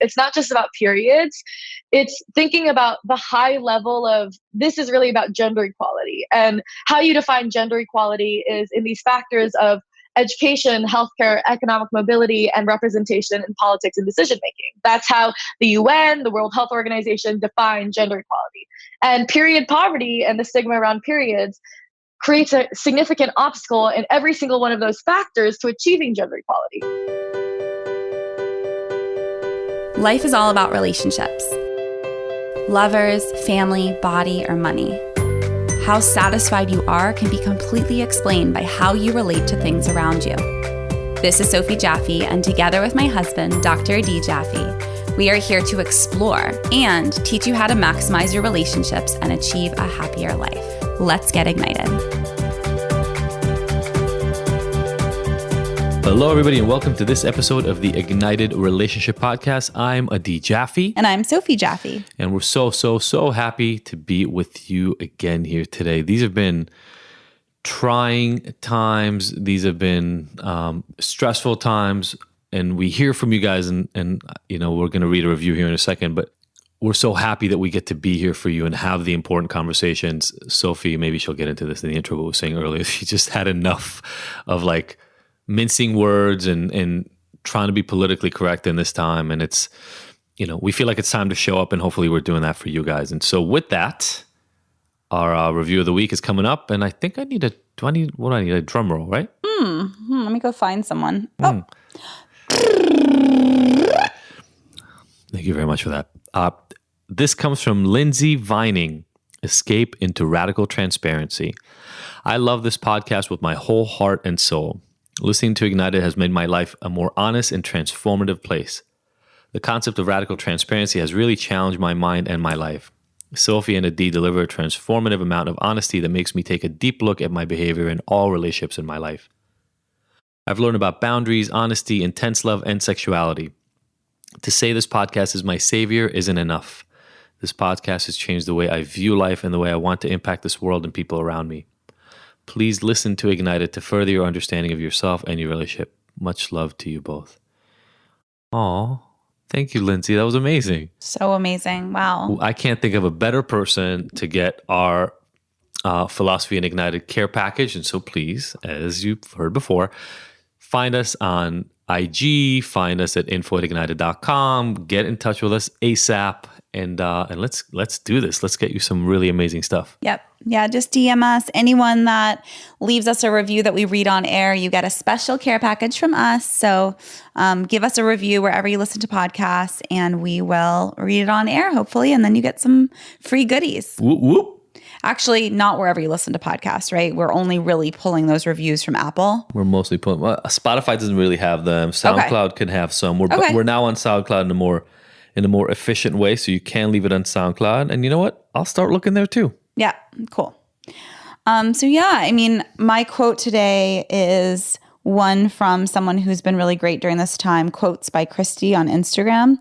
It's not just about periods. It's thinking about the high level of this is really about gender equality. And how you define gender equality is in these factors of education, healthcare, economic mobility, and representation in politics and decision making. That's how the UN, the World Health Organization, define gender equality. And period poverty and the stigma around periods creates a significant obstacle in every single one of those factors to achieving gender equality. Life is all about relationships. Lovers, family, body, or money. How satisfied you are can be completely explained by how you relate to things around you. This is Sophie Jaffe, and together with my husband, Dr. Nadya Jaffe, we are here to explore and teach you how to maximize your relationships and achieve a happier life. Let's get ignited. Hello, everybody, and welcome to this episode of the Ignited Relationship Podcast. I'm Nadya Jaffe. And I'm Sophie Jaffe. And we're so happy to be with you again here today. These have been trying times. These have been stressful times. And we hear from you guys, and you know, we're going to read a review here in a second, but we're so happy that we get to be here for you and have the important conversations. Sophie, maybe she'll get into this in the intro, but we were saying earlier, she just had enough of like mincing words and trying to be politically correct in this time. And it's, you know, we feel like it's time to show up, and hopefully we're doing that for you guys. And so with that, our review of the week is coming up, and I think I need a drum roll, right? Let me go find someone. Oh. Thank you very much for that. This comes from Lindsay Vining, Escape into Radical Transparency. I love this podcast with my whole heart and soul. Listening to Ignited has made my life a more honest and transformative place. The concept of radical transparency has really challenged my mind and my life. Sophie and Nadya deliver a transformative amount of honesty that makes me take a deep look at my behavior in all relationships in my life. I've learned about boundaries, honesty, intense love, and sexuality. To say this podcast is my savior isn't enough. This podcast has changed the way I view life and the way I want to impact this world and people around me. Please listen to Ignited to further your understanding of yourself and your relationship. Much love to you both. Aw, thank you, Lindsay. That was amazing. So amazing. Wow. I can't think of a better person to get our Philosophy and Ignited care package. And so please, as you've heard before, find us on IG, find us at info@ignited.com, get in touch with us ASAP, and let's do this. Let's get you some really amazing stuff. Yep. Yeah, just DM us. Anyone that leaves us a review that we read on air, you get a special care package from us. So give us a review wherever you listen to podcasts, and we will read it on air, hopefully, and then you get some free goodies. Whoop, whoop. Actually, not wherever you listen to podcasts, right? We're only really pulling those reviews from Apple. We're mostly pulling. Well, Spotify doesn't really have them. SoundCloud can have some. We're now on SoundCloud in a more efficient way, so you can leave it on SoundCloud. And you know what? I'll start looking there too. Yeah, cool. My quote today is one from someone who's been really great during this time. Quotes by Christy on Instagram,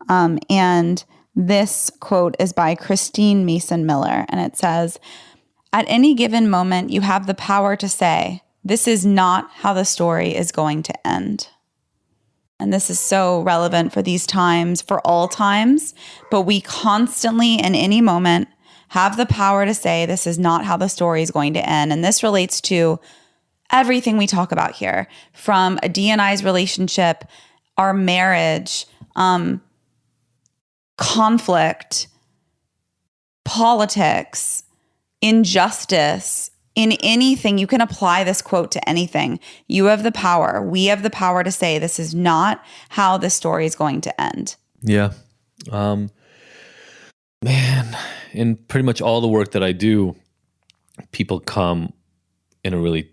and this quote is by Christine Mason Miller, and it says, "At any given moment, you have the power to say, this is not how the story is going to end." And this is so relevant for these times, for all times, but we constantly, in any moment, have the power to say, this is not how the story is going to end. And this relates to everything we talk about here, from a D&I's relationship, our marriage, conflict, politics, injustice. In anything, you can apply this quote to anything. You have the power. We have the power to say this is not how this story is going to end. Yeah. Man, in pretty much all the work that I do, people come in a really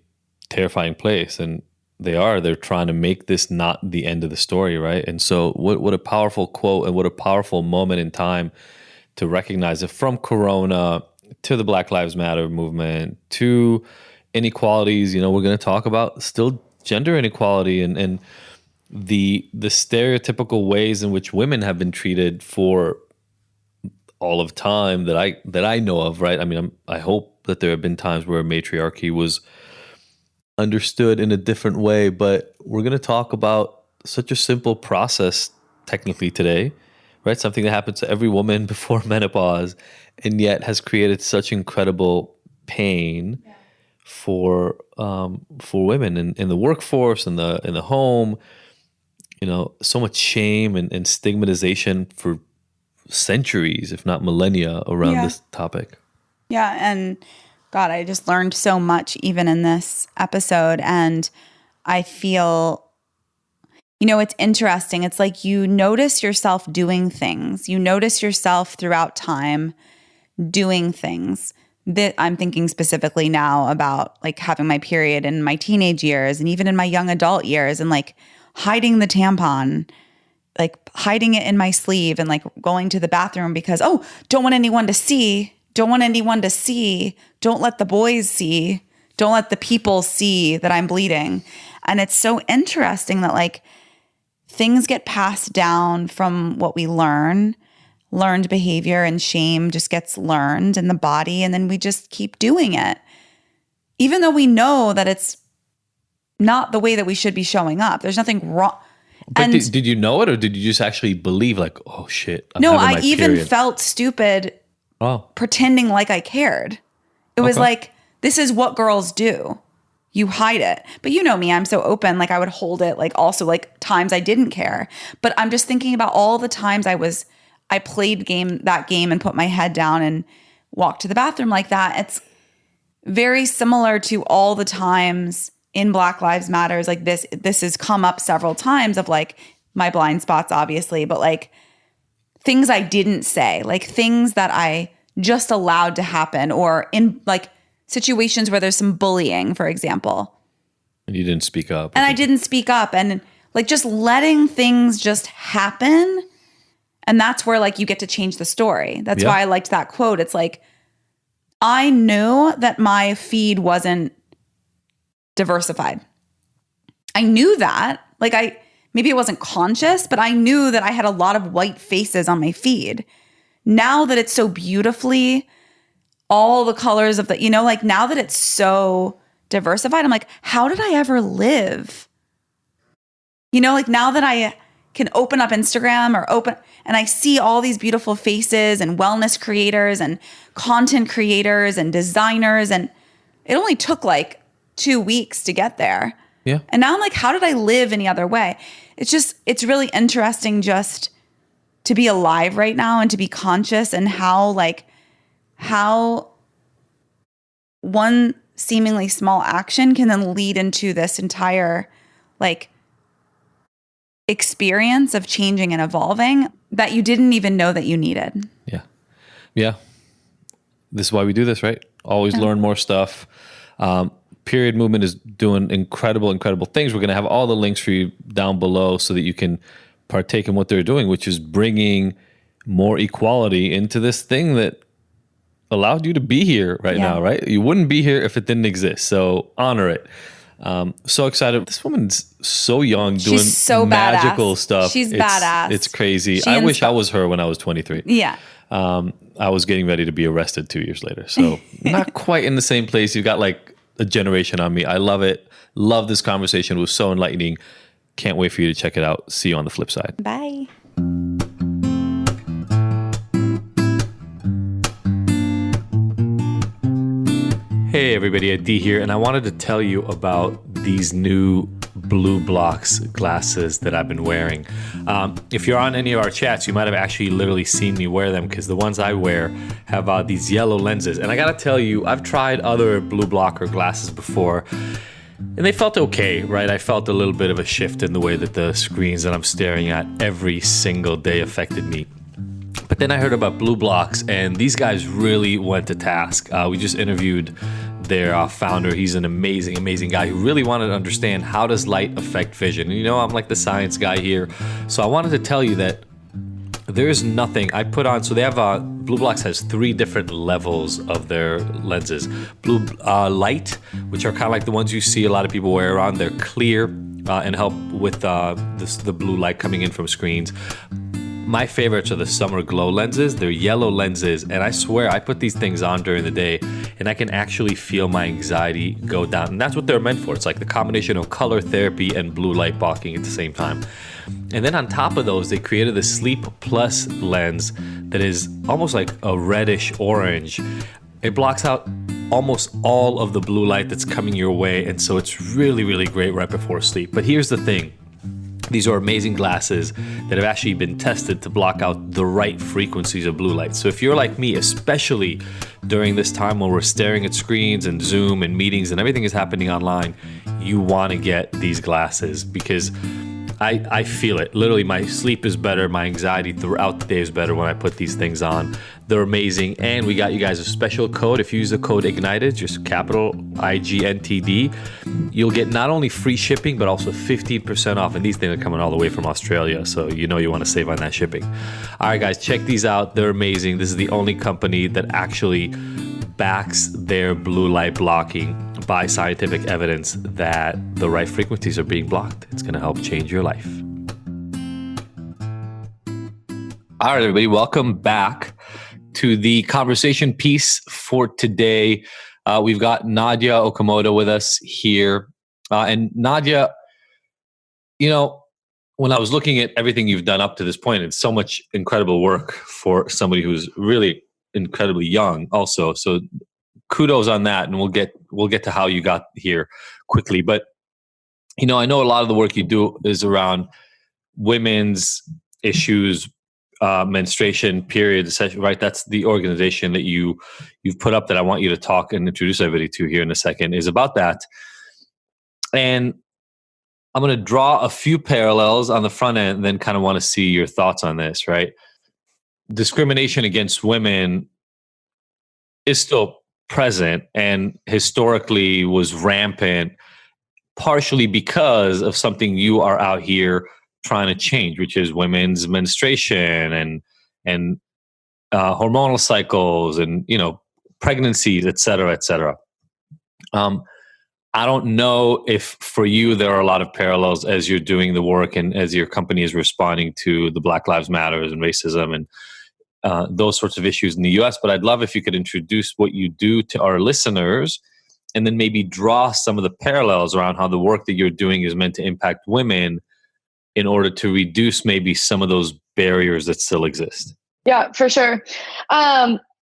terrifying place, and they're trying to make this not the end of the story, right? And so what a powerful quote, and what a powerful moment in time to recognize it, from Corona to the Black Lives Matter movement to inequalities. You know, we're going to talk about still gender inequality and the stereotypical ways in which women have been treated for all of time that I know of, right? I mean, I hope that there have been times where matriarchy was understood in a different way, but we're going to talk about such a simple process technically today, right? Something that happens to every woman before menopause, and yet has created such incredible pain for women in the workforce, in the home. So much shame and stigmatization for centuries, if not millennia, around this topic. Yeah, and God, I just learned so much even in this episode, and I feel, it's interesting. It's like you notice yourself doing things. You notice yourself throughout time doing things. That I'm thinking specifically now about like having my period in my teenage years and even in my young adult years, and like hiding the tampon, like hiding it in my sleeve, and like going to the bathroom because, don't want anyone to see. Don't want anyone to see. Don't let the boys see. Don't let the people see that I'm bleeding. And it's so interesting that like things get passed down from what we learned behavior, and shame just gets learned in the body. And then we just keep doing it, even though we know that it's not the way that we should be showing up. There's nothing wrong. But did you know it, or did you just actually believe like, oh shit, No, I even felt stupid pretending like I cared. It was like, this is what girls do. You hide it. But you know me, I'm so open. Like I would hold it, like also like times I didn't care. But I'm just thinking about all the times I played that game and put my head down and walked to the bathroom like that. It's very similar to all the times in Black Lives Matters. Like this has come up several times of like my blind spots, obviously, but like things I didn't say, like things that I just allowed to happen, or in like situations where there's some bullying, for example. And you didn't speak up. And I didn't speak up, and like just letting things just happen. And that's where like you get to change the story. That's why I liked that quote. It's like, I knew that my feed wasn't diversified. I knew that. Like maybe it wasn't conscious, but I knew that I had a lot of white faces on my feed. Now that it's so beautifully all the colors of the, like now that it's so diversified, I'm like, how did I ever live? Like now that I can open up Instagram and I see all these beautiful faces and wellness creators and content creators and designers, and it only took like 2 weeks to get there. Yeah. And now I'm like, how did I live any other way? It's really interesting just to be alive right now and to be conscious, and how one seemingly small action can then lead into this entire like experience of changing and evolving that you didn't even know that you needed. Yeah. Yeah. This is why we do this, right? Always learn more stuff. Period movement is doing incredible things. We're going to have all the links for you down below so that you can partake in what they're doing, which is bringing more equality into this thing that allowed you to be here right now, right? You wouldn't be here if it didn't exist. So honor it. So excited. This woman's so young, doing so magical badass. stuff. She's badass. It's crazy. I wish I was her when I was 23. Yeah. I was getting ready to be arrested 2 years later. So not quite in the same place. You've got like a generation on me. I love it. Love this conversation. It was so enlightening. Can't wait for you to check it out. See you on the flip side. Bye. Hey everybody, D here, and I wanted to tell you about these new BLUblox glasses that I've been wearing. If you're on any of our chats, you might have actually literally seen me wear them, because the ones I wear have these yellow lenses. And I gotta tell you, I've tried other BLUblox glasses before, and they felt okay, right? I felt a little bit of a shift in the way that the screens that I'm staring at every single day affected me. But then I heard about BLUblox, and these guys really went to task. We just interviewed their founder. He's an amazing guy who really wanted to understand, how does light affect vision? And I'm like the science guy here. So I wanted to tell you that there's nothing I put on. So they have BLUblox has 3 different levels of their lenses. Blue light, which are kind of like the ones you see a lot of people wear around. They're clear and help with the blue light coming in from screens. My favorites are the summer glow lenses. They're yellow lenses, and I swear I put these things on during the day, and I can actually feel my anxiety go down. And that's what they're meant for. It's like the combination of color therapy and blue light blocking at the same time. And then on top of those, they created the Sleep Plus lens that is almost like a reddish orange. It blocks out almost all of the blue light that's coming your way. And so it's really, really great right before sleep. But here's the thing. These are amazing glasses that have actually been tested to block out the right frequencies of blue light. So if you're like me, especially during this time when we're staring at screens and Zoom and meetings and everything is happening online, you want to get these glasses because I feel it. Literally, my sleep is better. My anxiety throughout the day is better when I put these things on. They're amazing. And we got you guys a special code. If you use the code IGNITED, just capital IGNTD, you'll get not only free shipping, but also 15% off. And these things are coming all the way from Australia. So you know you want to save on that shipping. All right, guys, check these out. They're amazing. This is the only company that actually backs their blue light blocking by scientific evidence that the right frequencies are being blocked. It's going to help change your life. All right, everybody, welcome back to the conversation piece for today. We've got Nadya Okamoto with us here. And Nadya, you know, when I was looking at everything you've done up to this point, it's so much incredible work for somebody who's really incredibly young also. So kudos on that, and we'll get to how you got here quickly. But you know, I know a lot of the work you do is around women's issues, menstruation, periods, right? That's the organization that you've put up that I want you to talk and introduce everybody to here in a second, is about that. And I'm going to draw a few parallels on the front end and then kind of want to see your thoughts on this, right? Discrimination against women is still present and historically was rampant, partially because of something you are out here trying to change, which is women's menstruation and hormonal cycles and, you know, pregnancies, et cetera, et cetera. I don't know if for you there are a lot of parallels as you're doing the work and as your company is responding to the Black Lives Matters and racism and those sorts of issues in the US, but I'd love if you could introduce what you do to our listeners and then maybe draw some of the parallels around how the work that you're doing is meant to impact women in order to reduce maybe some of those barriers that still exist. Yeah, for sure.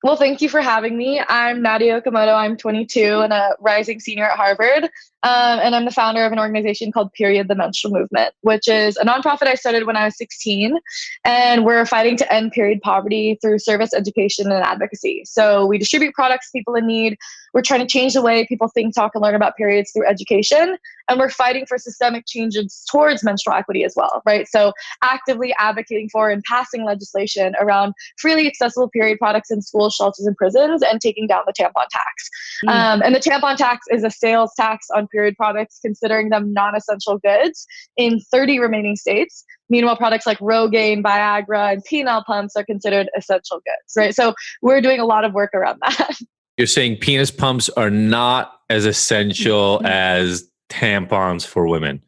Well, thank you for having me. I'm Nadya Okamoto. I'm 22 and a rising senior at Harvard. And I'm the founder of an organization called Period, the Menstrual Movement, which is a nonprofit I started when I was 16. And we're fighting to end period poverty through service, education, and advocacy. So we distribute products to people in need. We're trying to change the way people think, talk, and learn about periods through education. And we're fighting for systemic changes towards menstrual equity as well, right? So actively advocating for and passing legislation around freely accessible period products in schools, shelters, and prisons, and taking down the tampon tax. And the tampon tax is a sales tax on period products, considering them non-essential goods in 30 remaining states. Meanwhile, products like Rogaine, Viagra, and penile pumps are considered essential goods, right? So we're doing a lot of work around that. You're saying penis pumps are not as essential as tampons for women.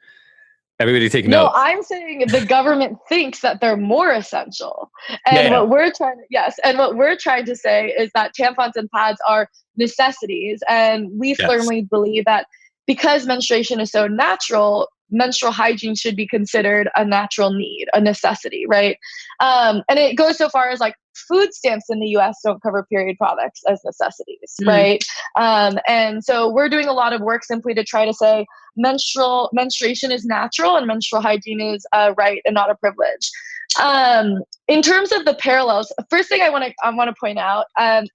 Everybody take note. No, I'm saying the government thinks that they're more essential. And what we're trying to say is that tampons and pads are necessities. And we firmly believe that because menstruation is so natural, menstrual hygiene should be considered a natural need, a necessity, right? And it goes so far as like food stamps in the US don't cover period products as necessities, right? And so we're doing a lot of work simply to try to say menstruation is natural and menstrual hygiene is a right and not a privilege. In terms of the parallels, the first thing I want to point out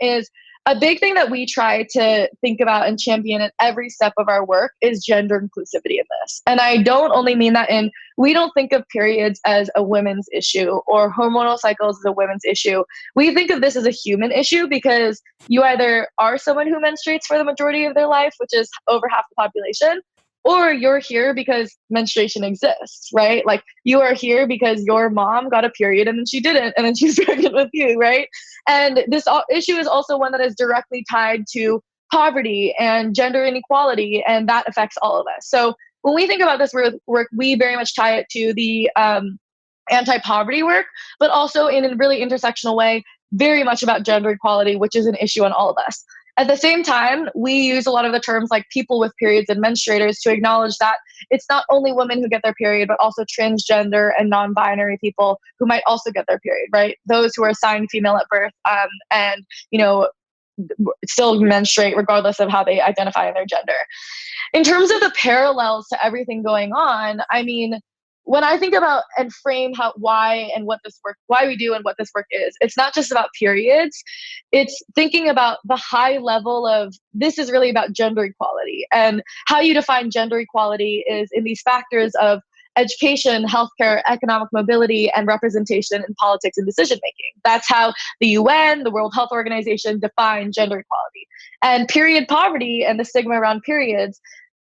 is a big thing that we try to think about and champion at every step of our work is gender inclusivity in this. And I don't only mean that we don't think of periods as a women's issue or hormonal cycles as a women's issue. We think of this as a human issue because you either are someone who menstruates for the majority of their life, which is over half the population, or you're here because menstruation exists, right? Like you are here because your mom got a period and then she didn't, and then she's pregnant with you, right? And this issue is also one that is directly tied to poverty and gender inequality, and that affects all of us. So when we think about this work, we very much tie it to the anti-poverty work, but also in a really intersectional way, very much about gender equality, which is an issue on all of us. At the same time, we use a lot of the terms like people with periods and menstruators to acknowledge that it's not only women who get their period, but also transgender and non-binary people who might also get their period, right? Those who are assigned female at birth, and, you know, still menstruate regardless of how they identify in their gender. In terms of the parallels to everything going on, I mean, when I think about and frame why we do and what this work is, it's not just about periods. It's thinking about the high level of this is really about gender equality, and how you define gender equality is in these factors of education, healthcare, economic mobility, and representation in politics and decision making. That's how the UN, the World Health Organization, define gender equality. And period poverty and the stigma around periods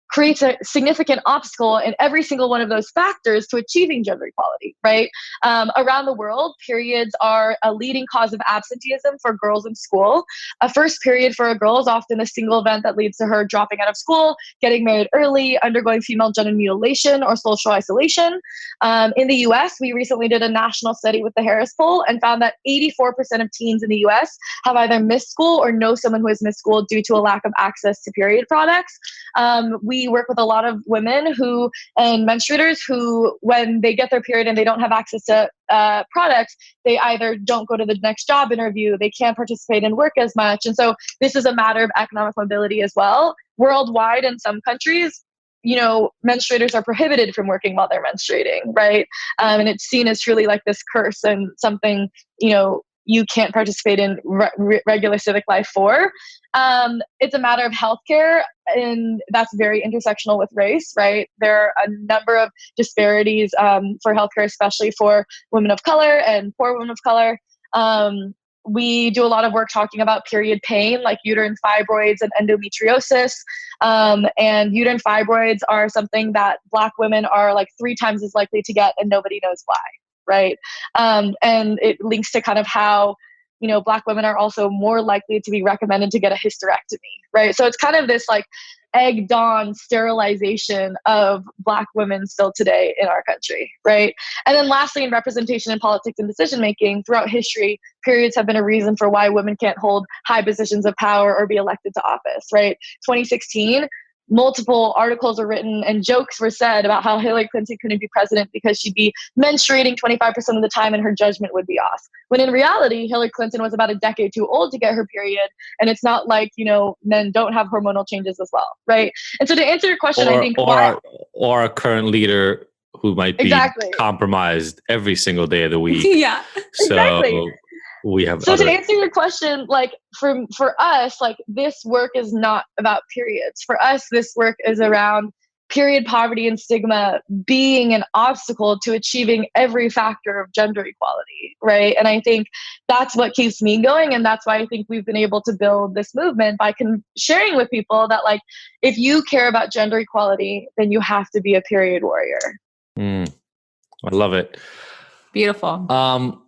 creates a significant obstacle in every single one of those factors to achieving gender equality, right? Around the world, periods are a leading cause of absenteeism for girls in school. A first period for a girl is often a single event that leads to her dropping out of school, getting married early, undergoing female genital mutilation, or social isolation. In the US, we recently did a national study with the Harris Poll and found that 84% of teens in the US have either missed school or know someone who has missed school due to a lack of access to period products. We work with a lot of women and menstruators who, when they get their period and they don't have access to products, they either don't go to the next job interview, they can't participate in work as much. And so this is a matter of economic mobility as well. Worldwide, in some countries, menstruators are prohibited from working while they're menstruating, right? And it's seen as truly like this curse and something, you can't participate in regular civic life for. It's a matter of healthcare, and that's very intersectional with race, right? There are a number of disparities for healthcare, especially for women of color and poor women of color. We do a lot of work talking about period pain, like uterine fibroids and endometriosis. And uterine fibroids are something that Black women are like 3 times as likely to get, and nobody knows why. Right. And it links to kind of how, Black women are also more likely to be recommended to get a hysterectomy. Right. So it's kind of this like egged on sterilization of Black women still today in our country. Right. And then lastly, in representation in politics and decision making, throughout history, periods have been a reason for why women can't hold high positions of power or be elected to office. Right. 2016. Multiple articles were written and jokes were said about how Hillary Clinton couldn't be president because she'd be menstruating 25% of the time and her judgment would be off. When in reality, Hillary Clinton was about a decade too old to get her period. And it's not like, men don't have hormonal changes as well, right? And so to answer your question, I think or a current leader who might be compromised every single day of the week. Yeah. So exactly. We have to answer your question, like for us, like this work is not about periods. For us, this work is around period poverty and stigma being an obstacle to achieving every factor of gender equality, right? And I think that's what keeps me going, and that's why I think we've been able to build this movement by sharing with people that, like, if you care about gender equality, then you have to be a period warrior. I love it. Beautiful.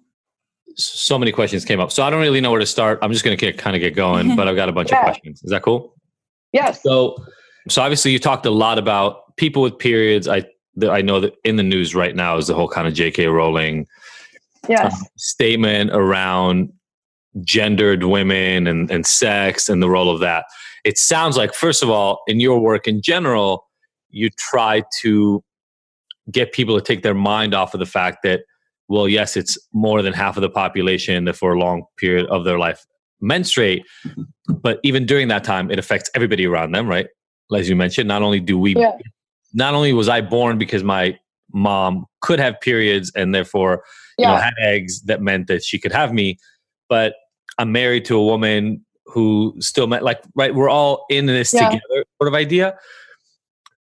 So many questions came up. So I don't really know where to start. I'm just going to kind of get going, but I've got a bunch of questions. Is that cool? Yes. So obviously you talked a lot about people with periods. I know that in the news right now is the whole kind of J.K. Rowling statement around gendered women and sex and the role of that. It sounds like, first of all, in your work in general, you try to get people to take their mind off of the fact that, well, yes, it's more than half of the population that for a long period of their life menstruate. But even during that time, it affects everybody around them, right? As you mentioned, not only was I born because my mom could have periods and therefore, had eggs that meant that she could have me, but I'm married to a woman who still meant, like, right, we're all in this together sort of idea.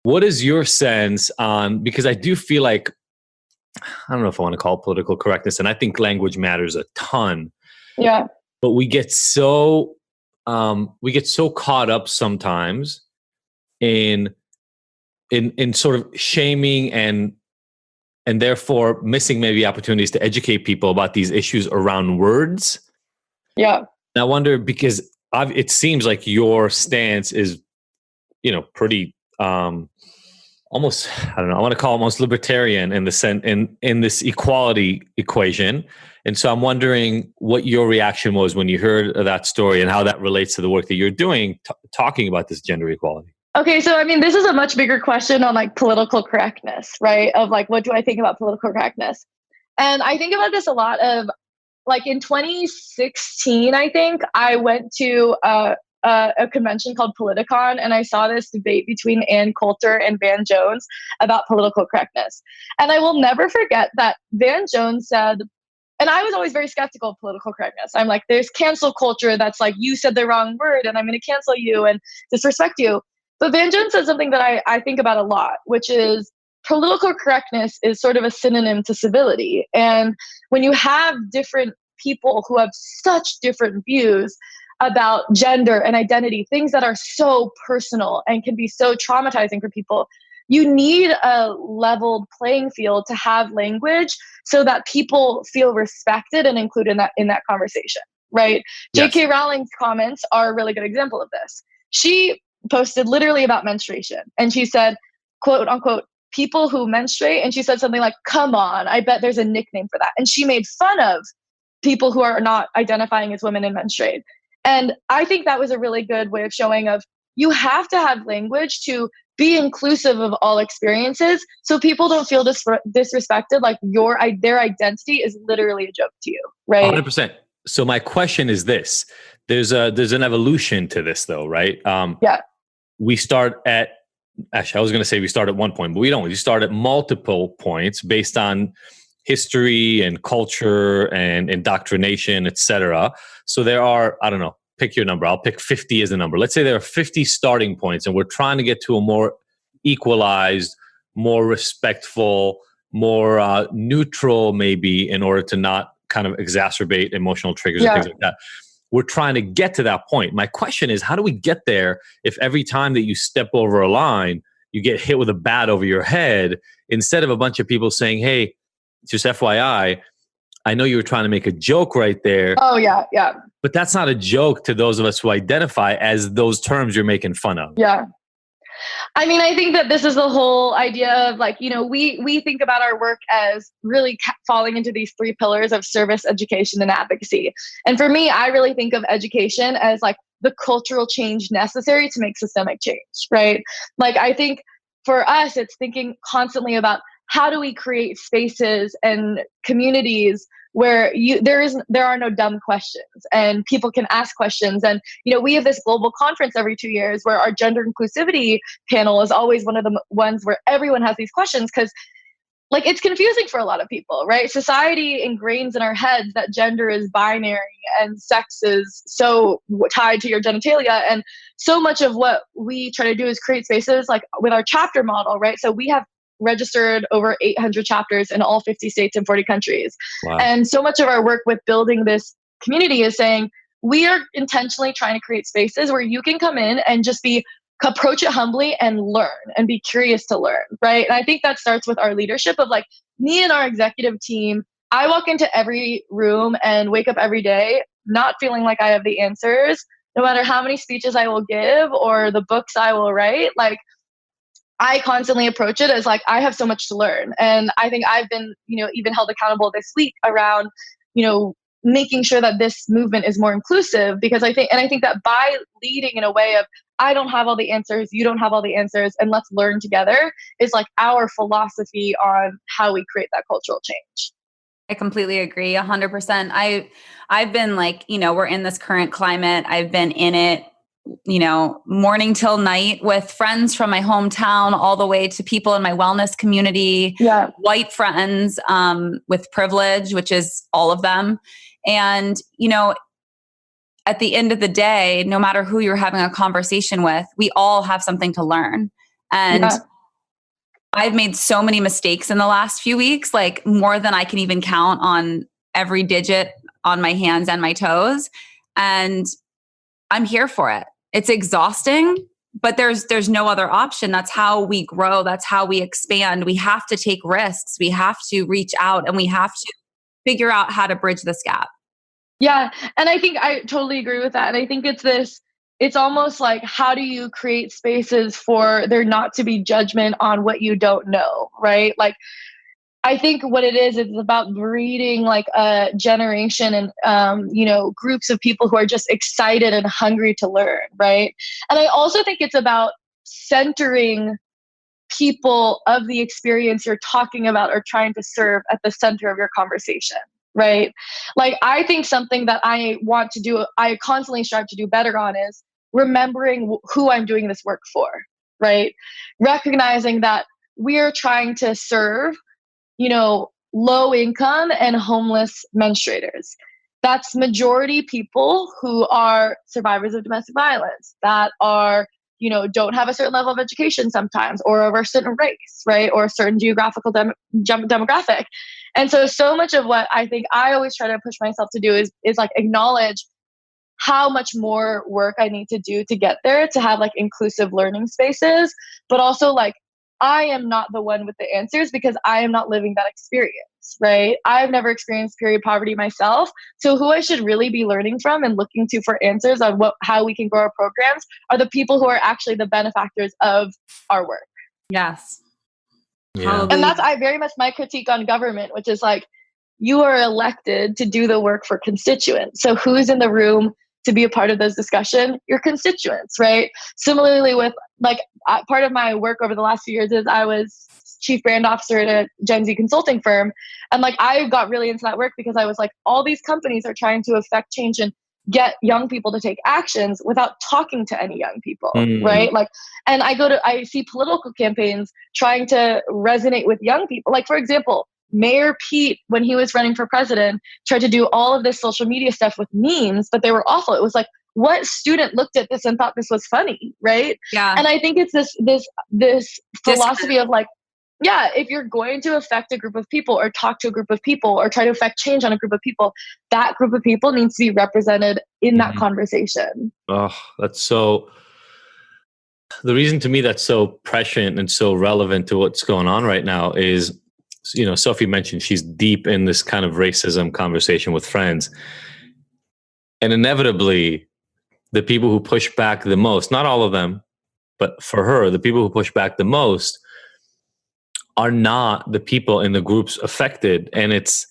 What is your sense on, because I do feel like, I don't know if I want to call it political correctness, and I think language matters a ton. Yeah. But we get so caught up sometimes in sort of shaming and therefore missing maybe opportunities to educate people about these issues around words. Yeah. And I wonder, because it seems like your stance is, pretty almost, I don't know, I want to call it almost libertarian in the sense in this equality equation. And so I'm wondering what your reaction was when you heard of that story and how that relates to the work that you're doing, talking about this gender equality. Okay, so I mean, this is a much bigger question on like political correctness, right? Of like, what do I think about political correctness? And I think about this a lot of like in 2016, I think I went to a convention called Politicon, and I saw this debate between Ann Coulter and Van Jones about political correctness. And I will never forget that Van Jones said, and I was always very skeptical of political correctness. I'm like, there's cancel culture that's like, you said the wrong word and I'm going to cancel you and disrespect you. But Van Jones said something that I think about a lot, which is political correctness is sort of a synonym to civility. And when you have different people who have such different views about gender and identity, things that are so personal and can be so traumatizing for people, you need a leveled playing field to have language so that people feel respected and included in that conversation, right? Yes. J.K. Rowling's comments are a really good example of this. She posted literally about menstruation, and she said, quote unquote, people who menstruate, and she said something like, come on, I bet there's a nickname for that. And she made fun of people who are not identifying as women and menstruate. And I think that was a really good way of showing of you have to have language to be inclusive of all experiences so people don't feel disrespected, like their identity is literally a joke to you, right? 100%. So my question is this: there's an evolution to this, though, right? Yeah. We start at, actually, I was going to say we start at one point, but we don't. We start at multiple points based on history and culture and indoctrination, etc. So there are, I don't know, pick your number. I'll pick 50 as a number. Let's say there are 50 starting points, and we're trying to get to a more equalized, more respectful, more neutral, maybe, in order to not kind of exacerbate emotional triggers and things like that. We're trying to get to that point. My question is, how do we get there if every time that you step over a line, you get hit with a bat over your head, instead of a bunch of people saying, hey, just FYI, I know you were trying to make a joke right there. Oh, yeah, yeah. But that's not a joke to those of us who identify as those terms you're making fun of. Yeah. I mean, I think that this is the whole idea of like, you know, we think about our work as really falling into these three pillars of service, education, and advocacy. And for me, I really think of education as like the cultural change necessary to make systemic change, right? Like, I think for us, it's thinking constantly about how do we create spaces and communities where there are no dumb questions and people can ask questions. And you know, we have this global conference every 2 years where our gender inclusivity panel is always one of the ones where everyone has these questions, because like it's confusing for a lot of people, right? Society ingrains in our heads that gender is binary and sex is so tied to your genitalia. And so much of what we try to do is create spaces like with our chapter model, right? So we have registered over 800 chapters in all 50 states and 40 countries. Wow. And so much of our work with building this community is saying we are intentionally trying to create spaces where you can come in and just approach it humbly and learn and be curious to learn, right? And I think that starts with our leadership of like me and our executive team. I walk into every room and wake up every day not feeling like I have the answers, no matter how many speeches I will give or the books I will write. Like, I constantly approach it as like, I have so much to learn. And I think I've been, you know, even held accountable this week around, you know, making sure that this movement is more inclusive, because I think that by leading in a way of, I don't have all the answers, you don't have all the answers, and let's learn together is like our philosophy on how we create that cultural change. I completely agree. 100%. I've been like, you know, we're in this current climate. I've been in it, you know, morning till night with friends from my hometown, all the way to people in my wellness community, white friends with privilege, which is all of them. And, you know, at the end of the day, no matter who you're having a conversation with, we all have something to learn. And I've made so many mistakes in the last few weeks, like more than I can even count on every digit on my hands and my toes. And I'm here for it. It's exhausting, but there's no other option. That's how we grow. That's how we expand. We have to take risks. We have to reach out, and we have to figure out how to bridge this gap. Yeah. And I think I totally agree with that. And I think it's this it's almost like, how do you create spaces for there not to be judgment on what you don't know, right? Like, I think what it is, it's about breeding like a generation and, groups of people who are just excited and hungry to learn, right? And I also think it's about centering people of the experience you're talking about or trying to serve at the center of your conversation, right? Like, I think something that I want to do, I constantly strive to do better on is remembering who I'm doing this work for, right? Recognizing that we are trying to serve, low income and homeless menstruators. That's majority people who are survivors of domestic violence, that are, don't have a certain level of education sometimes, or of a certain race, right? Or a certain geographical demographic. And so much of what I think I always try to push myself to do is like acknowledge how much more work I need to do to get there, to have like inclusive learning spaces, but also like, I am not the one with the answers because I am not living that experience, right? I've never experienced period poverty myself. So who I should really be learning from and looking to for answers on how we can grow our programs are the people who are actually the benefactors of our work. Yes. Yeah. And that's very much my critique on government, which is like, you are elected to do the work for constituents. So who's in the room to be a part of those discussions? Your constituents, right? Similarly with like, part of my work over the last few years is I was chief brand officer at a Gen Z consulting firm. And like, I got really into that work because I was like, all these companies are trying to affect change and get young people to take actions without talking to any young people, right? Like, and I see political campaigns trying to resonate with young people. Like, for example, Mayor Pete, when he was running for president, tried to do all of this social media stuff with memes, but they were awful. It was like, what student looked at this and thought this was funny, right? Yeah. And I think it's this philosophy of like, yeah, if you're going to affect a group of people or talk to a group of people or try to affect change on a group of people, that group of people needs to be represented in that conversation. Oh, that's so. The reason to me that's so prescient and so relevant to what's going on right now is, Sophie mentioned she's deep in this kind of racism conversation with friends. And inevitably, the people who push back the most, not all of them, but for her, the people who push back the most are not the people in the groups affected. And it's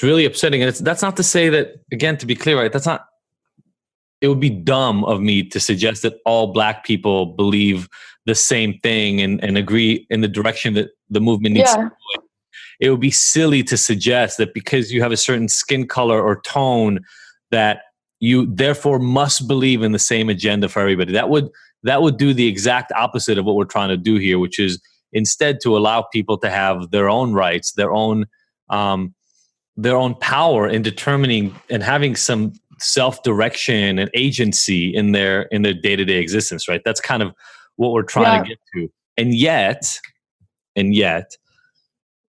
really upsetting. And that's not to say that, again, to be clear, right? It would be dumb of me to suggest that all Black people believe the same thing and agree in the direction that the movement needs to go. It would be silly to suggest that because you have a certain skin color or tone that you therefore must believe in the same agenda for everybody. That would do the exact opposite of what we're trying to do here, which is instead to allow people to have their own rights, their own power in determining and having some self-direction and agency in their day-to-day existence, right? That's kind of what we're trying to get to. And yet,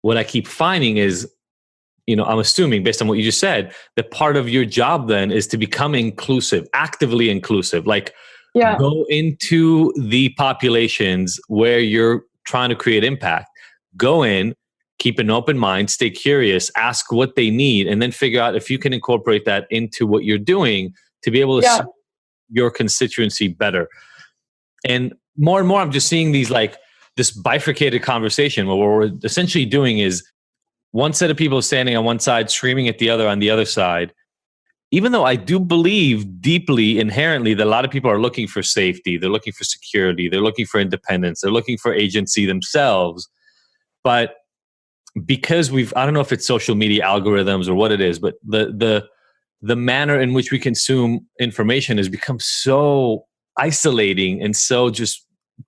what I keep finding is, I'm assuming based on what you just said, that part of your job then is to become inclusive, actively inclusive, like go into the populations where you're trying to create impact, go in, keep an open mind, stay curious, ask what they need, and then figure out if you can incorporate that into what you're doing to be able to serve your constituency better. And more, I'm just seeing this bifurcated conversation where what we're essentially doing is one set of people standing on one side, screaming at the other on the other side. Even though I do believe deeply, inherently, that a lot of people are looking for safety, they're looking for security, they're looking for independence, they're looking for agency themselves. But because I don't know if it's social media algorithms or what it is, but the manner in which we consume information has become so isolating and so just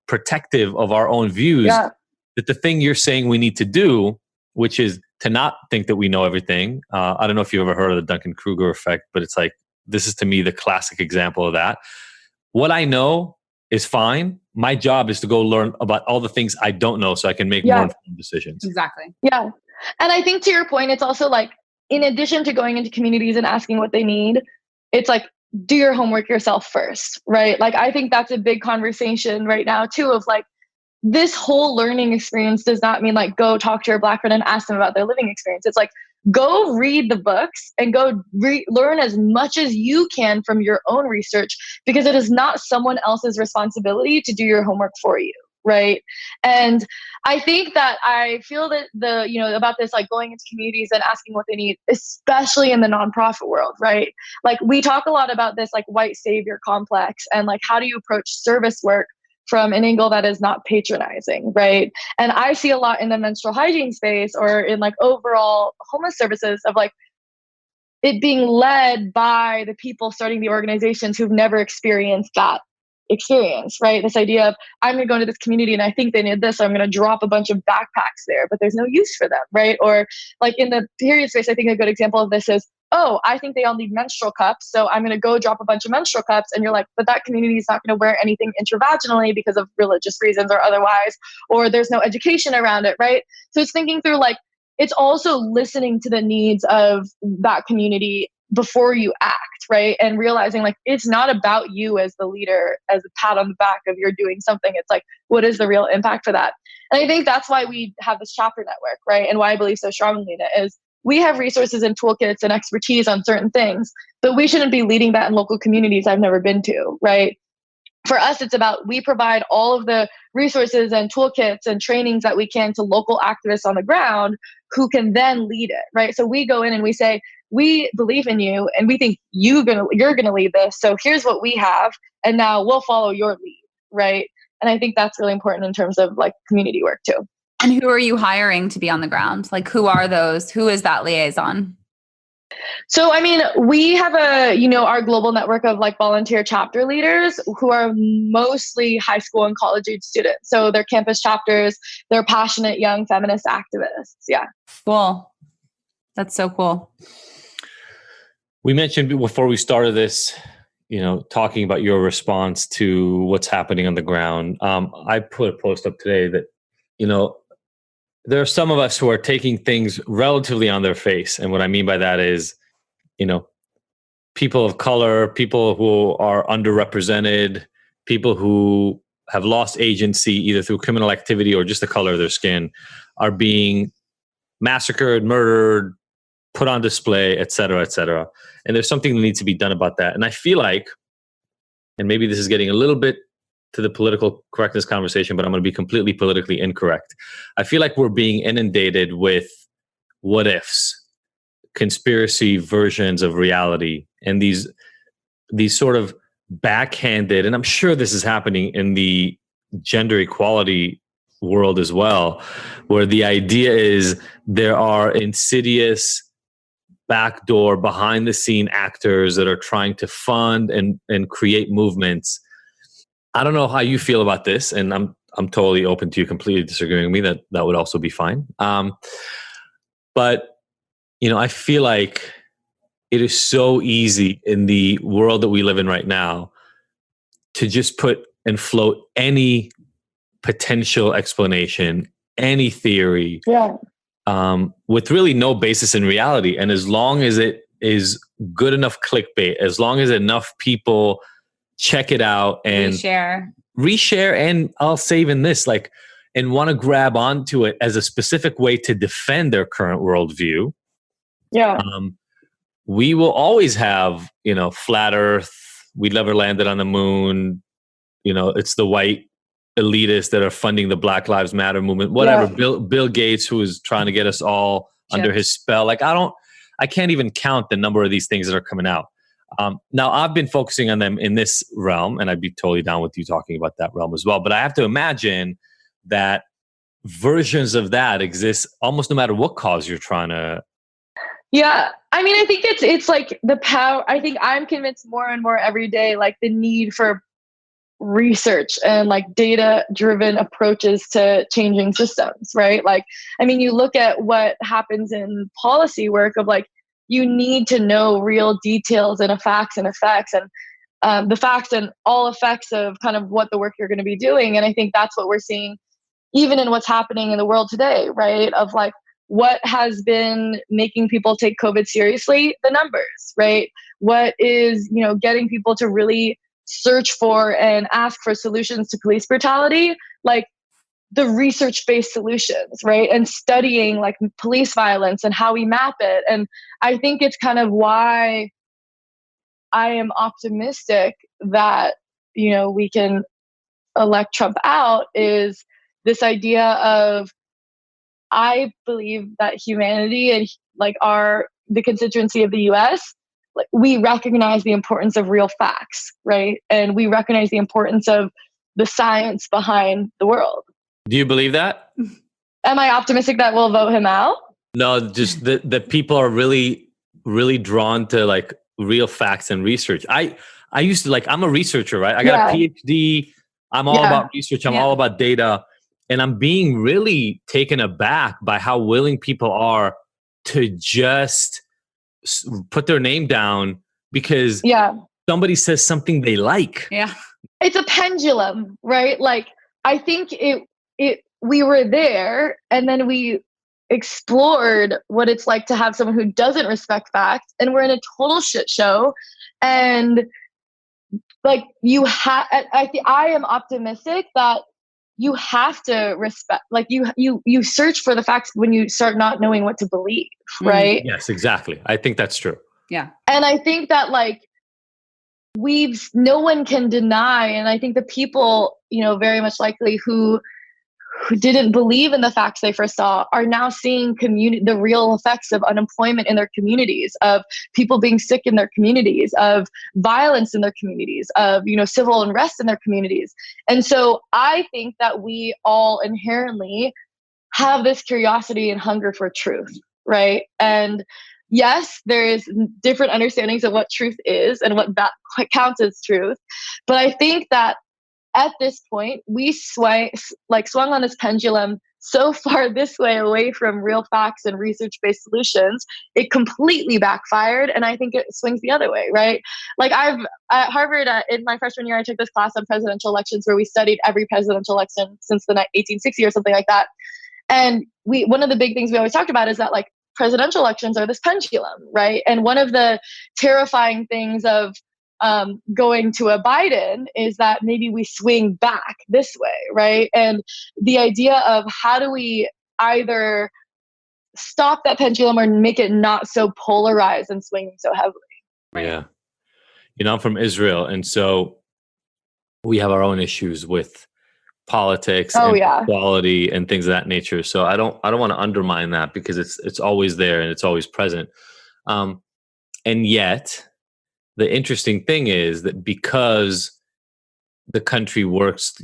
protective of our own views that the thing you're saying we need to do, which is to not think that we know everything. I don't know if you've ever heard of the Duncan-Kruger effect, but it's like, this is to me the classic example of that. What I know is fine. My job is to go learn about all the things I don't know so I can make more informed decisions. Exactly. Yeah. And I think to your point, it's also like, in addition to going into communities and asking what they need, it's like, do your homework yourself first, right? Like, I think that's a big conversation right now too, of like, this whole learning experience does not mean like, go talk to your Black friend and ask them about their living experience. It's like, go read the books and go learn as much as you can from your own research, because it is not someone else's responsibility to do your homework for you. Right. And I think that I feel that about this, like going into communities and asking what they need, especially in the nonprofit world, right? Like we talk a lot about this like white savior complex and like, how do you approach service work from an angle that is not patronizing, right? And I see a lot in the menstrual hygiene space or in like overall homeless services of like it being led by the people starting the organizations who've never experienced that experience, right? This idea of I'm going to go into this community and I think they need this, so I'm going to drop a bunch of backpacks there, but there's no use for them, right? Or like in the period space, I think a good example of this is, oh, I think they all need menstrual cups, so I'm going to go drop a bunch of menstrual cups. And you're like, but that community is not going to wear anything intravaginally because of religious reasons or otherwise, or there's no education around it, right? So it's thinking through like, it's also listening to the needs of that community before you act, right? And realizing like it's not about you as the leader, as a pat on the back of you're doing something. It's like, what is the real impact for that? And I think that's why we have this chapter network, right? And why I believe so strongly in it is we have resources and toolkits and expertise on certain things, but we shouldn't be leading that in local communities I've never been to, right? For us, it's about we provide all of the resources and toolkits and trainings that we can to local activists on the ground who can then lead it, right? So we go in and we say, we believe in you and we think you're gonna lead this. So here's what we have, and now we'll follow your lead, right? And I think that's really important in terms of like community work too. And who are you hiring to be on the ground? Like who are those? Who is that liaison? So, I mean, we have our global network of like volunteer chapter leaders who are mostly high school and college age students. So they're campus chapters, they're passionate young feminist activists. Yeah. Cool. That's so cool. We mentioned before we started this, talking about your response to what's happening on the ground. I put a post up today that, there are some of us who are taking things relatively on their face. And what I mean by that is, people of color, people who are underrepresented, people who have lost agency either through criminal activity or just the color of their skin are being massacred, murdered, put on display, et cetera, et cetera. And there's something that needs to be done about that. And I feel like, and maybe this is getting a little bit to the political correctness conversation, but I'm going to be completely politically incorrect. I feel like we're being inundated with what ifs, conspiracy versions of reality, and these sort of backhanded, and I'm sure this is happening in the gender equality world as well, where the idea is there are insidious backdoor behind the scene actors that are trying to fund and create movements. I don't know how you feel about this, and I'm totally open to you completely disagreeing with me. That would also be fine. But I feel like it is so easy in the world that we live in right now to just put and float any potential explanation, any theory, with really no basis in reality. And as long as it is good enough clickbait, as long as enough people check it out and reshare, and I'll say even this, like, and want to grab onto it as a specific way to defend their current worldview. Yeah. We will always have, flat earth. We never landed on the moon. It's the white elitists that are funding the Black Lives Matter movement, whatever. Yeah. Bill Gates, who is trying to get us all under his spell. Like, I can't even count the number of these things that are coming out. Now, I've been focusing on them in this realm, and I'd be totally down with you talking about that realm as well. But I have to imagine that versions of that exist almost no matter what cause you're trying to. Yeah. I mean, I think it's like the power. I think I'm convinced more and more every day, like the need for research and like data driven approaches to changing systems, right? Like, I mean, you look at what happens in policy work of like, you need to know real details and facts and effects and the facts and all effects of kind of what the work you're going to be doing. And I think that's what we're seeing even in what's happening in the world today, right? Of like, what has been making people take COVID seriously? The numbers, right? What is, getting people to really search for and ask for solutions to police brutality? Like, the research-based solutions, right? And studying like police violence and how we map it. And I think it's kind of why I am optimistic that, we can elect Trump out, is this idea of, I believe that humanity and like the constituency of the US, like, we recognize the importance of real facts, right? And we recognize the importance of the science behind the world. Do you believe that? Am I optimistic that we'll vote him out? No, just that people are really, really drawn to like real facts and research. I used to, like, I'm a researcher, right? I got a PhD. I'm all about research. I'm all about data. And I'm being really taken aback by how willing people are to just put their name down because somebody says something they like. Yeah. It's a pendulum, right? Like, I think we were there, and then we explored what it's like to have someone who doesn't respect facts, and we're in a total shit show. And like, I am optimistic that you have to respect, like, you search for the facts when you start not knowing what to believe, right? Yes, exactly. I think that's true. Yeah. And I think that, like, no one can deny, and I think the people, very much likely who didn't believe in the facts they first saw are now seeing the real effects of unemployment in their communities, of people being sick in their communities, of violence in their communities, of, civil unrest in their communities. And so I think that we all inherently have this curiosity and hunger for truth, right? And yes, there is different understandings of what truth is and what counts as truth. But I think that at this point, we swung on this pendulum so far this way away from real facts and research-based solutions, it completely backfired. And I think it swings the other way, right? Like, at Harvard, in my freshman year, I took this class on presidential elections where we studied every presidential election since the 1860 or something like that. And one of the big things we always talked about is that, like, presidential elections are this pendulum, right? And one of the terrifying things of going to a Biden is that maybe we swing back this way, right? And the idea of how do we either stop that pendulum or make it not so polarized and swinging so heavily. Right? Yeah. I'm from Israel, and so we have our own issues with politics and equality and things of that nature. So I don't want to undermine that because it's always there and it's always present. And yet, the interesting thing is that because the country works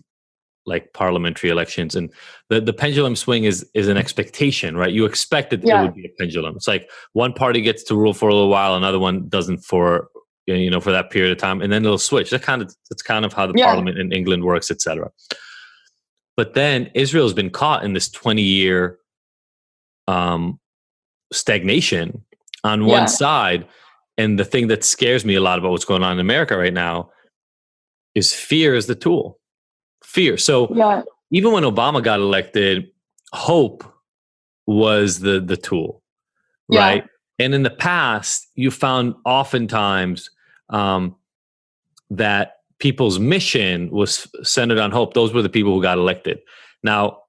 like parliamentary elections, and the pendulum swing is an expectation, right? You expect that it would be a pendulum. It's like one party gets to rule for a little while, another one doesn't for that period of time, and then it'll switch. That's kind of how the parliament in England works, etc. But then Israel's been caught in this 20-year stagnation on one side. And the thing that scares me a lot about what's going on in America right now is fear is the tool. Fear. So even when Obama got elected, hope was the tool, right? And in the past, you found oftentimes that people's mission was centered on hope. Those were the people who got elected. Now,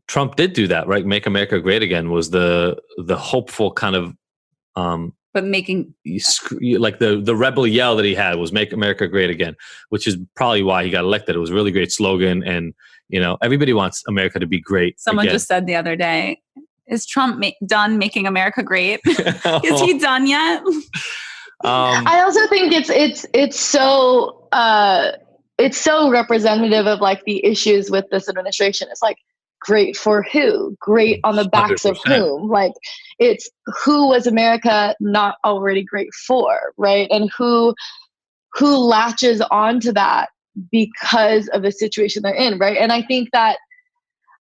Trump did do that, right? Make America Great Again was the hopeful kind of but making like the rebel yell that he had was "Make America Great Again," which is probably why he got elected. It was a really great slogan, and everybody wants America to be great. Someone again. just said the other day, "Is Trump done making America great? Is he done yet?" I also think it's so representative of, like, the issues with this administration. It's like, great for who? Great on the backs 100%. Of whom? Like, it's who was America not already great for, right? And who latches onto that because of the situation they're in, right? And I think that,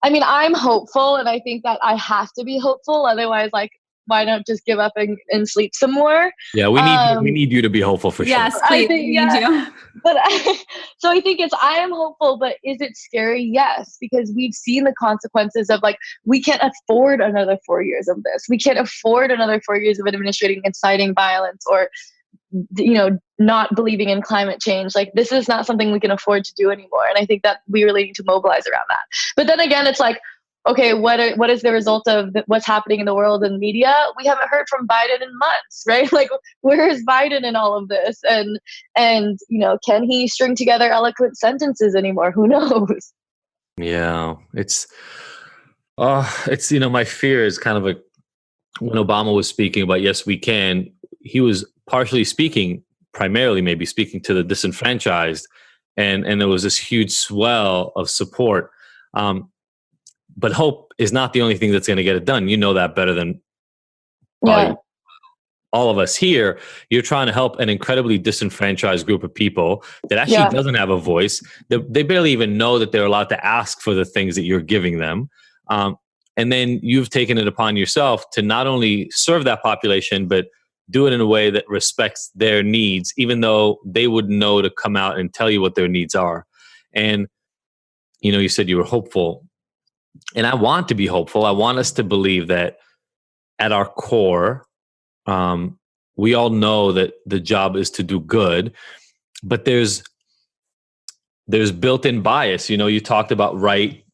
I'm hopeful, and I think that I have to be hopeful. Otherwise, like, why not just give up and sleep some more? Yeah, we need you to be hopeful for sure. Yes, please. We need you. But so I think I am hopeful, but is it scary? Yes, because we've seen the consequences of, like, we can't afford another 4 years of this. We can't afford another 4 years of administrating inciting violence or not believing in climate change. Like, this is not something we can afford to do anymore. And I think that we really need to mobilize around that. But then again, it's like, okay, what is the result of what's happening in the world and media? We haven't heard from Biden in months, right? Like, where is Biden in all of this? And can he string together eloquent sentences anymore? Who knows? Yeah, it's my fear is kind of like when Obama was speaking about yes, we can. He was primarily maybe speaking to the disenfranchised, and there was this huge swell of support. But hope is not the only thing that's going to get it done. You know that better than probably all of us here. You're trying to help an incredibly disenfranchised group of people that actually doesn't have a voice. They barely even know that they're allowed to ask for the things that you're giving them. And then you've taken it upon yourself to not only serve that population, but do it in a way that respects their needs, even though they wouldn't know to come out and tell you what their needs are. And, you said you were hopeful. And I want to be hopeful. I want us to believe that at our core, we all know that the job is to do good, but there's built-in bias. You talked about right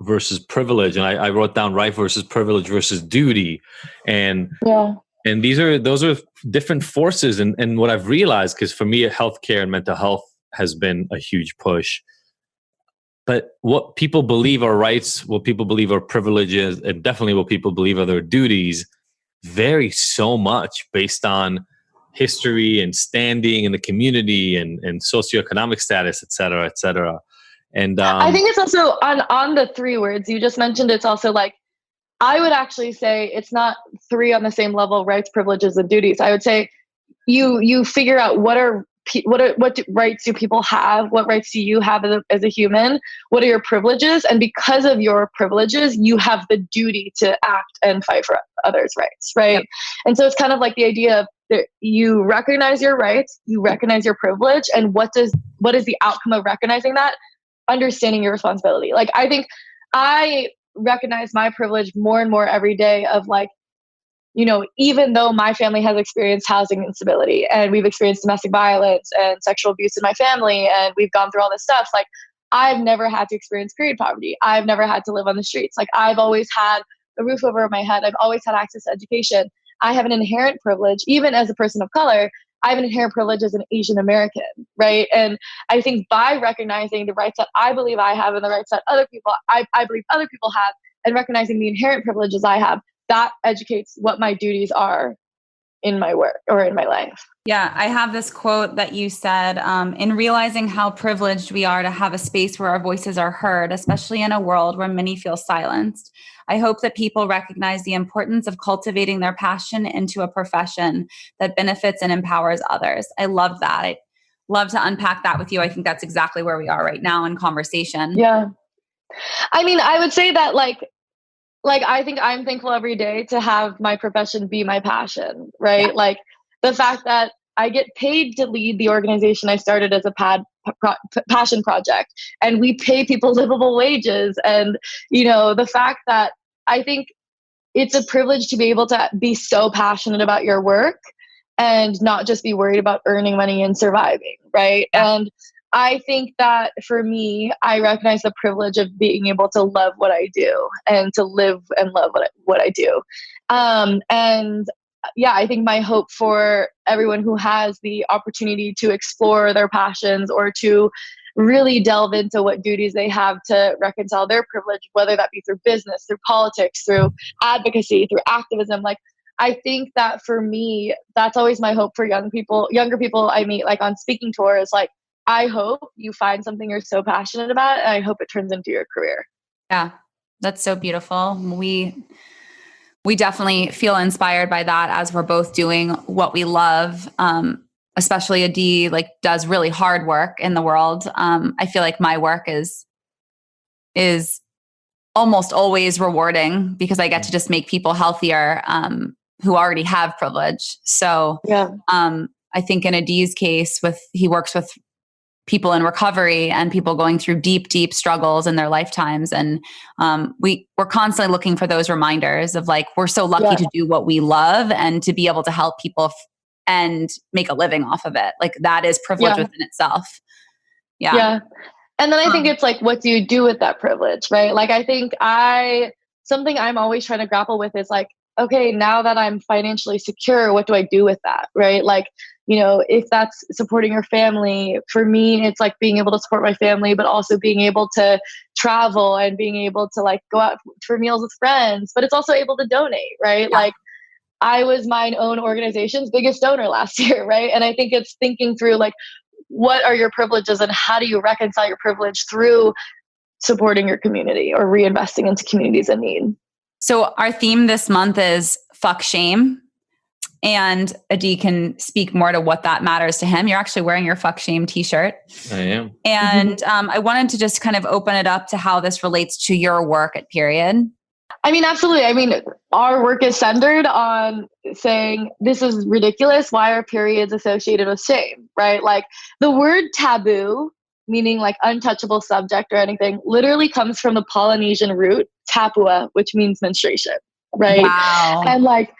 versus privilege, and I wrote down right versus privilege versus duty, and those are different forces. And what I've realized, because for me, healthcare and mental health has been a huge push. But what people believe are rights, what people believe are privileges, and definitely what people believe are their duties vary so much based on history and standing in the community and socioeconomic status, et cetera, et cetera. And I think it's also on the three words you just mentioned. It's also like, I would actually say it's not three on the same level: rights, privileges, and duties. I would say you figure out what rights do people have? What rights do you have as a human? What are your privileges? And because of your privileges, you have the duty to act and fight for others' rights, right? Yep. And so it's kind of like the idea of you recognize your rights, you recognize your privilege, and what is the outcome of recognizing that? Understanding your responsibility. Like, I think I recognize my privilege more and more every day of like, even though my family has experienced housing instability and we've experienced domestic violence and sexual abuse in my family and we've gone through all this stuff, like, I've never had to experience period poverty. I've never had to live on the streets. Like, I've always had a roof over my head. I've always had access to education. I have an inherent privilege, even as a person of color. I have an inherent privilege as an Asian American, right? And I think by recognizing the rights that I believe I have and the rights that I believe other people have, and recognizing the inherent privileges I have, that educates what my duties are in my work or in my life. Yeah, I have this quote that you said, in realizing how privileged we are to have a space where our voices are heard, especially in a world where many feel silenced. I hope that people recognize the importance of cultivating their passion into a profession that benefits and empowers others. I love that. I'd love to unpack that with you. I think that's exactly where we are right now in conversation. Yeah. I mean, I would say that like I think I'm thankful every day to have my profession be my passion, right? Yeah. Like, the fact that I get paid to lead the organization I started as a passion project, and we pay people livable wages. And, the fact that I think it's a privilege to be able to be so passionate about your work and not just be worried about earning money and surviving, right? Yeah. And I think that for me, I recognize the privilege of being able to love what I do and to live and love what I do. And yeah, I think my hope for everyone who has the opportunity to explore their passions or to really delve into what duties they have to reconcile their privilege, whether that be through business, through politics, through advocacy, through activism. Like, I think that for me, that's always my hope for younger people I meet, like on speaking tours. Like, I hope you find something you're so passionate about, and I hope it turns into your career. Yeah, that's so beautiful. We definitely feel inspired by that as we're both doing what we love. Especially Adi does really hard work in the world. I feel like my work is almost always rewarding because I get to just make people healthier who already have privilege. So yeah. I think in Adi's case, he works with people in recovery and people going through deep, deep struggles in their lifetimes. And we're constantly looking for those reminders of we're so lucky to do what we love and to be able to help people and make a living off of it. Like that is privilege within itself. Yeah. Yeah. And then I think it's like, what do you do with that privilege, right? Like, I think something I'm always trying to grapple with is like, okay, now that I'm financially secure, what do I do with that, right? Like, if that's supporting your family, for me, it's like being able to support my family, but also being able to travel and being able to like go out for meals with friends, but it's also able to donate, right? Like, I was my own organization's biggest donor last year, right? And I think it's thinking through like, what are your privileges and how do you reconcile your privilege through supporting your community or reinvesting into communities in need? So our theme this month is FuckShame. And Adi can speak more to what that matters to him. You're actually wearing your FuckShame t-shirt. I am. And I wanted to just kind of open it up to how this relates to your work at Period. I mean, absolutely. I mean, our work is centered on saying this is ridiculous. Why are periods associated with shame, right? Like the word taboo, meaning like untouchable subject or anything, literally comes from the Polynesian root tapua, which means menstruation, right? Wow. And like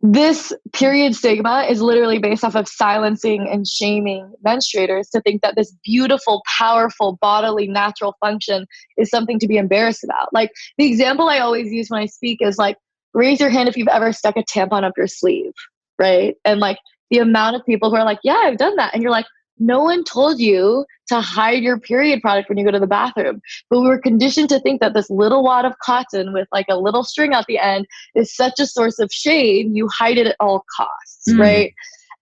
this period stigma is literally based off of silencing and shaming menstruators to think that this beautiful, powerful, bodily, natural function is something to be embarrassed about. Like the example I always use when I speak is like, raise your hand if you've ever stuck a tampon up your sleeve, right? And like the amount of people who are like, yeah, I've done that. And you're like, no one told you to hide your period product when you go to the bathroom. But we were conditioned to think that this little wad of cotton with like a little string at the end is such a source of shame, you hide it at all costs, right?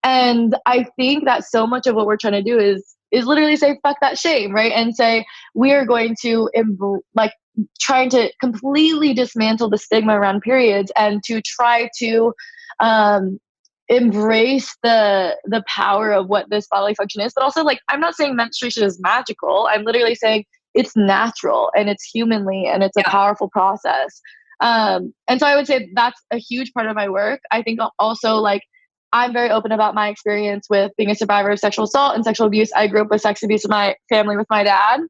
And I think that so much of what we're trying to do is literally say, fuck that shame, right? And say, we are going to trying to completely dismantle the stigma around periods and to try to embrace the power of what this bodily function is. But also, like, I'm not saying menstruation is magical. I'm literally saying it's natural and it's humanly and it's a powerful process. And so I would say that's a huge part of my work. I think also, like, I'm very open about my experience with being a survivor of sexual assault and sexual abuse. I grew up with sex abuse in my family with my dad.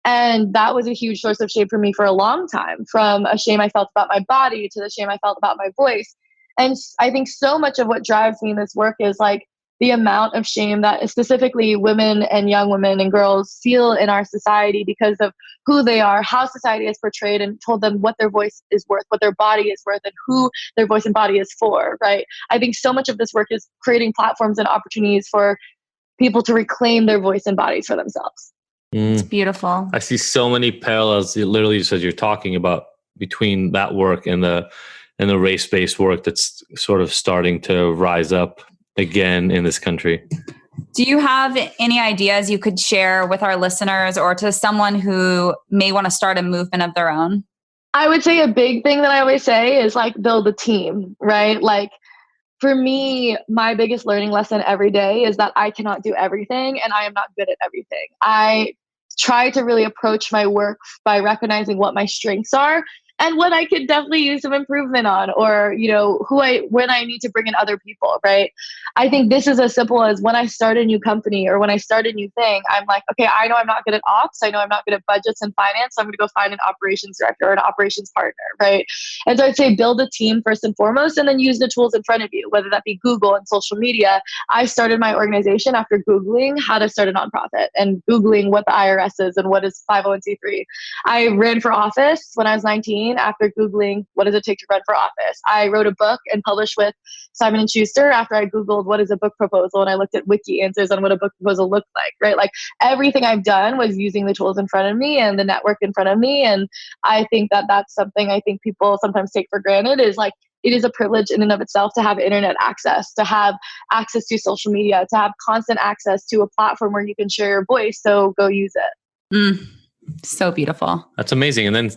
And that was a huge source of shame for me for a long time, from a shame I felt about my body to the shame I felt about my voice. And I think so much of what drives me in this work is like the amount of shame that specifically women and young women and girls feel in our society because of who they are, how society has portrayed and told them what their voice is worth, what their body is worth, and who their voice and body is for, right? I think so much of this work is creating platforms and opportunities for people to reclaim their voice and bodies for themselves. It's beautiful. I see so many parallels, literally just as you're talking about, between that work and the race-based work that's sort of starting to rise up again in this country. Do you have any ideas you could share with our listeners or to someone who may want to start a movement of their own? I would say a big thing that I always say is like build a team, right? Like for me, my biggest learning lesson every day is that I cannot do everything and I am not good at everything. I try to really approach my work by recognizing what my strengths are and what I could definitely use some improvement on, or, when I need to bring in other people, right? I think this is as simple as when I start a new company or when I start a new thing, I'm like, okay, I know I'm not good at ops. I know I'm not good at budgets and finance. So I'm going to go find an operations director or an operations partner, right? And so I'd say build a team first and foremost, and then use the tools in front of you, whether that be Google and social media. I started my organization after Googling how to start a nonprofit and Googling what the IRS is and what is 501c3. I ran for office when I was 19 after Googling what does it take to run for office. I wrote a book and published with Simon & Schuster after I Googled what is a book proposal, and I looked at wiki answers on what a book proposal looked like, right? Like everything I've done was using the tools in front of me and the network in front of me. And I think that that's something I think people sometimes take for granted, is like, it is a privilege in and of itself to have internet access, to have access to social media, to have constant access to a platform where you can share your voice. So go use it. So beautiful. That's amazing. And then,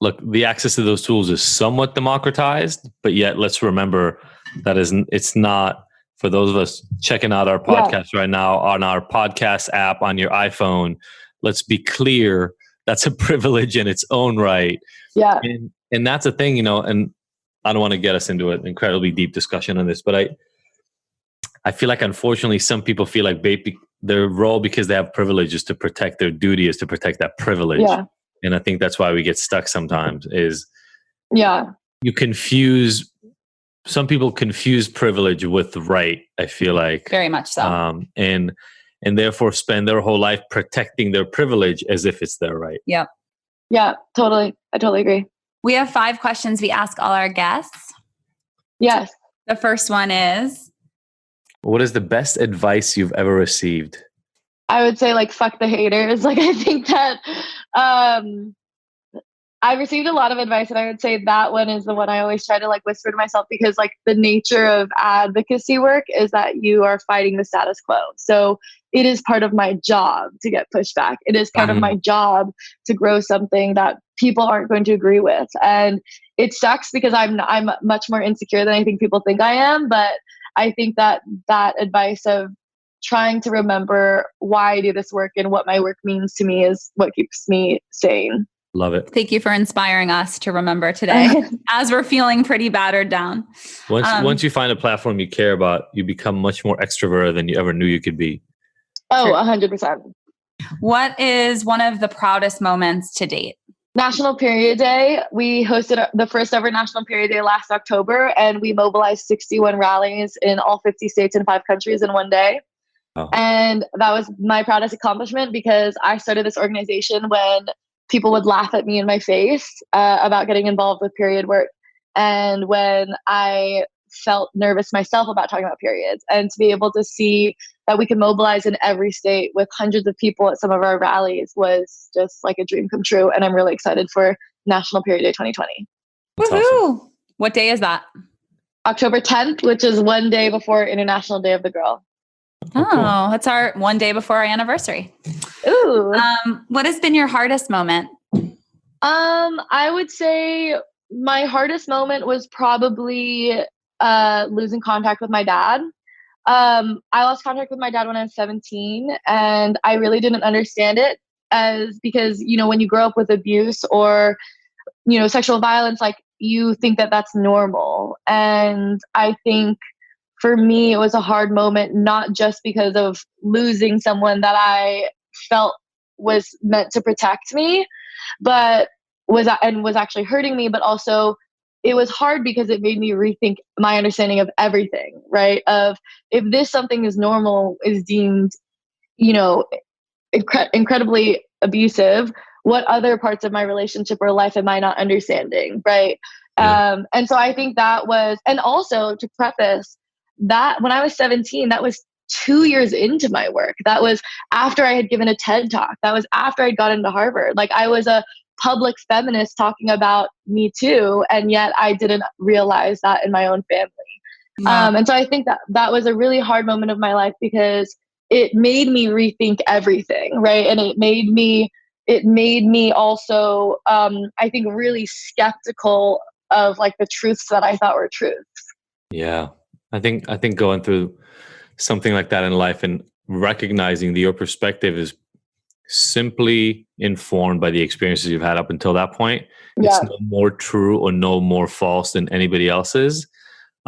look, the access to those tools is somewhat democratized, but yet let's remember that it's not, for those of us checking out our podcast right now on our podcast app on your iPhone. Let's be clear, that's a privilege in its own right. Yeah. And that's a thing, and I don't want to get us into an incredibly deep discussion on this, but I feel like, unfortunately, some people feel like their role, because they have privilege, is to protect their duty, is to protect that privilege. Yeah. And I think that's why we get stuck sometimes, is you you confuse some people confuse privilege with right, I feel like. Very much so. And therefore spend their whole life protecting their privilege as if it's their right. Yep. Yeah, totally. I totally agree. We have 5 questions we ask all our guests. Yes. The first one is, what is the best advice you've ever received? I would say like, fuck the haters. Like, I think that I received a lot of advice, and I would say that one is the one I always try to like whisper to myself, because like the nature of advocacy work is that you are fighting the status quo. So it is part of my job to get pushback. It is part of my job to grow something that people aren't going to agree with. And it sucks because I'm much more insecure than I think people think I am. But I think that advice of trying to remember why I do this work and what my work means to me is what keeps me sane. Love it. Thank you for inspiring us to remember today as we're feeling pretty battered down. Once you find a platform you care about, you become much more extroverted than you ever knew you could be. Oh, 100%. What is one of the proudest moments to date? National Period Day. We hosted the first ever National Period Day last October, and we mobilized 61 rallies in all 50 states and 5 countries in one day. Oh. And that was my proudest accomplishment, because I started this organization when people would laugh at me in my face about getting involved with period work. And when I felt nervous myself about talking about periods, and to be able to see that we could mobilize in every state with hundreds of people at some of our rallies was just like a dream come true. And I'm really excited for National Period Day 2020. Woohoo! Awesome. What day is that? October 10th, which is one day before International Day of the Girl. Oh, cool. That's our one day before our anniversary. Ooh. What has been your hardest moment? I would say my hardest moment was probably losing contact with my dad. I lost contact with my dad when I was 17, and I really didn't understand it because, you know, when you grow up with abuse or, you know, sexual violence, like you think that that's normal. And I think for me, it was a hard moment, not just because of losing someone that I felt was meant to protect me, but was actually hurting me, but also it was hard because it made me rethink my understanding of everything, right? Of if this something is normal is deemed, you know, incredibly abusive, what other parts of my relationship or life am I not understanding, right? Yeah. And so I think that was, and also to preface that, when I was 17, that was 2 years into my work. That was after I had given a TED talk. That was after I'd got into Harvard. Like, I was a public feminist talking about Me Too, and yet I didn't realize that in my own family. Wow. And so I think that was a really hard moment of my life, because it made me rethink everything, right? And it made me also, I think, really skeptical of like the truths that I thought were truths. Yeah. I think going through something like that in life and recognizing that your perspective is simply informed by the experiences you've had up until that point. Yeah. It's no more true or no more false than anybody else's.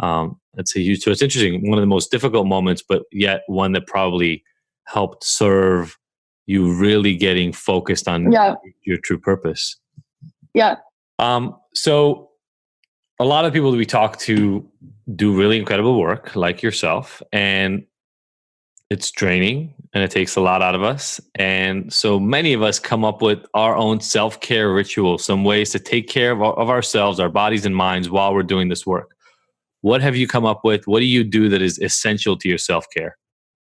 That's a huge, so it's interesting. One of the most difficult moments, but yet one that probably helped serve you really getting focused on your true purpose. Yeah. So a lot of people that we talk to do really incredible work like yourself, and it's draining and it takes a lot out of us. And so many of us come up with our own self-care rituals, some ways to take care of ourselves, our bodies and minds while we're doing this work. What have you come up with? What do you do that is essential to your self-care?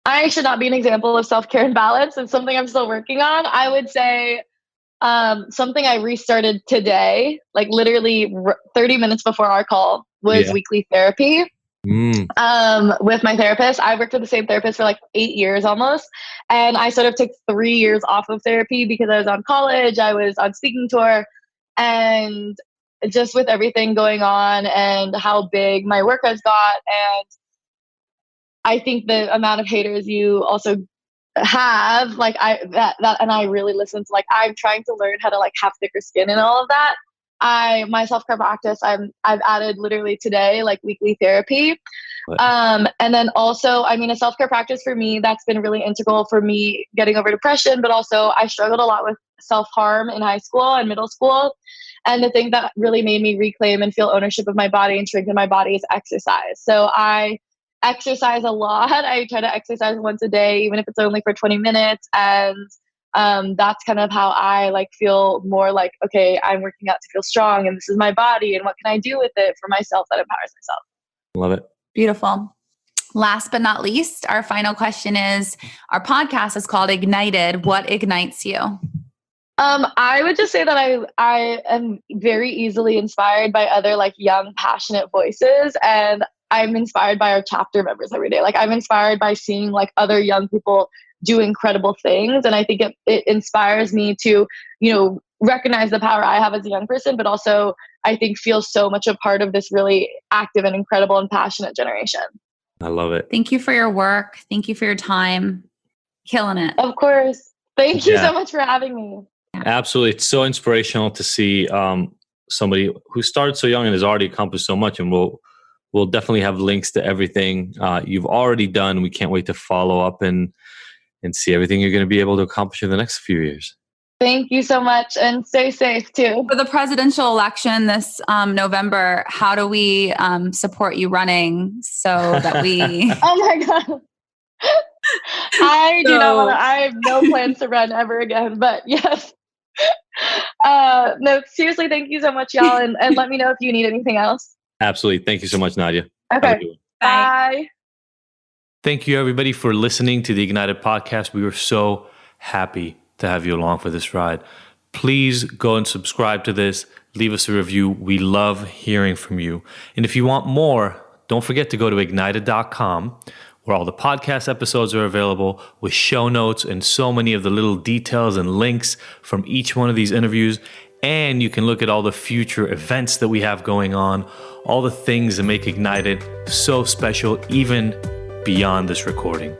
I should not be an example of self-care and balance. It's something I'm still working on. I would say something I restarted today, like literally 30 minutes before our call, was weekly therapy. With my therapist. I worked with the same therapist for like 8 years almost. And I sort of took 3 years off of therapy because I was on college, I was on speaking tour, and just with everything going on and how big my work has got. And I think the amount of haters you also have, like and I really listen to, like, I'm trying to learn how to like have thicker skin and all of that. My self-care practice, I've added literally today, like weekly therapy. And then also, I mean, a self-care practice for me that's been really integral for me getting over depression, but also I struggled a lot with self-harm in high school and middle school. And the thing that really made me reclaim and feel ownership of my body and strengthen my body is exercise. So I exercise a lot. I try to exercise once a day, even if it's only for 20 minutes. And that's kind of how I like feel more like, okay, I'm working out to feel strong and this is my body and what can I do with it for myself that empowers myself. Love it. Beautiful. Last but not least, our final question is, our podcast is called Ignited. What ignites you? I would just say that I am very easily inspired by other like young, passionate voices, and I'm inspired by our chapter members every day. Like I'm inspired by seeing like other young people do incredible things, and I think it inspires me to, you know, recognize the power I have as a young person, but also I think feel so much a part of this really active and incredible and passionate generation. I love it. Thank you for your work. Thank you for your time. Killing it. Of course. Thank you so much for having me. Absolutely. It's so inspirational to see somebody who started so young and has already accomplished so much. And we'll definitely have links to everything you've already done. We can't wait to follow up and see everything you're going to be able to accomplish in the next few years. Thank you so much, and stay safe too. For the presidential election this November, how do we support you running so that we... Oh my God. I do not want to, I have no plans to run ever again, but yes. No, seriously, thank you so much, y'all. And let me know if you need anything else. Absolutely. Thank you so much, Nadya. Okay. Bye. Thank you, everybody, for listening to the Ignited podcast. We were so happy to have you along for this ride. Please go and subscribe to this. Leave us a review. We love hearing from you. And if you want more, don't forget to go to ignited.com, where all the podcast episodes are available with show notes and so many of the little details and links from each one of these interviews. And you can look at all the future events that we have going on, all the things that make Ignited so special, even beyond this recording.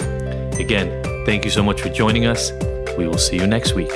Again, thank you so much for joining us. We will see you next week.